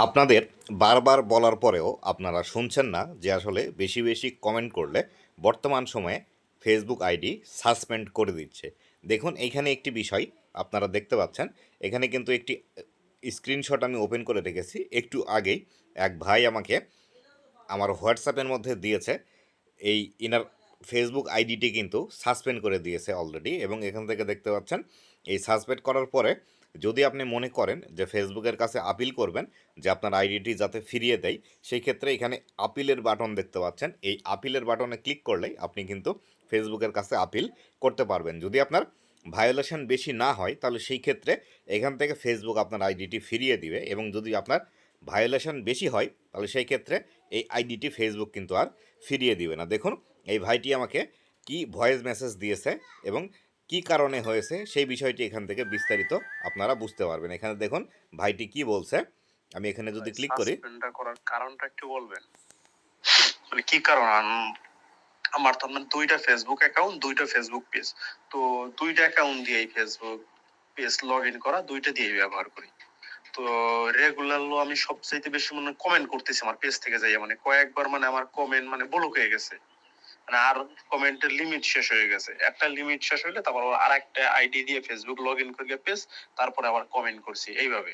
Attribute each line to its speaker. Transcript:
Speaker 1: আপনাদের বারবার বলার পরেও আপনারা শুনছেন না যে আসলে বেশি বেশি কমেন্ট করলে বর্তমান সময়ে ফেসবুক আইডি সাসপেন্ড করে দিচ্ছে। দেখুন এইখানে একটি বিষয় আপনারা দেখতে পাচ্ছেন। এখানে কিন্তু একটি স্ক্রিনশট আমি ওপেন করে রেখেছি একটু আগেই। এক ভাই আমাকে আমার হোয়াটসঅ্যাপের মধ্যে দিয়েছে। এই ইনার ফেসবুক আইডিটি কিন্তু সাসপেন্ড করে দিয়েছে অলরেডি, এবং এখান থেকে দেখতে পাচ্ছেন এই সাসপেন্ড করার পরে যদি আপনি মনে করেন যে ফেসবুকের কাছে আপিল করবেন যে আপনার আইডিটি যাতে ফিরিয়ে দেয়, সেই ক্ষেত্রে এখানে আপিলের বাটন দেখতে পাচ্ছেন। এই আপিলের বাটনে ক্লিক করলেই আপনি কিন্তু ফেসবুকের কাছে আপিল করতে পারবেন। যদি আপনার ভায়োলেশন বেশি না হয় তাহলে সেই ক্ষেত্রে এখান থেকে ফেসবুক আপনার আইডিটি ফিরিয়ে দিবে, এবং যদি আপনার ভায়োলেশন বেশি হয় তাহলে সেই ক্ষেত্রে এই আইডিটি ফেসবুক কিন্তু আর ফিরিয়ে দিবে না। দেখুন এই ভাইটি আমাকে কি ভয়েস মেসেজ দিয়েছে এবং কি কারণে হয়েছে সেই বিষয়টি এখান থেকে বিস্তারিত আপনারা বুঝতে পারবেন। এখানে দেখুন ভাইটি কি বলছে। আমি এখানে যদি ক্লিক করি,
Speaker 2: সাসপেন্ডটা করার কারণটা একটু বলবেন, মানে কি কারণ? আমার তো আপনার দুইটা ফেসবুক অ্যাকাউন্ট, দুইটা ফেসবুক পেজ, তো দুইটা অ্যাকাউন্ট দিয়ে ফেসবুক পেজ লগ ইন করা, দুইটা দিয়ে ব্যবহার করি। তো রেগুলারলি আমি সবচাইতে বেশি মানে কমেন্ট করতেছি আমার পেজ থেকে যাই, মানে কয়েকবার মানে আমার কমেন্ট মানে ব্লক হয়ে গেছে, মানে আর কমেন্টের লিমিট শেষ হয়ে গেছে। একটা লিমিট শেষ হইলে তারপর আর একটা আইডি দিয়ে ফেসবুক লগ ইন করে পেজ, তারপরে আবার কমেন্ট করছি এইভাবে।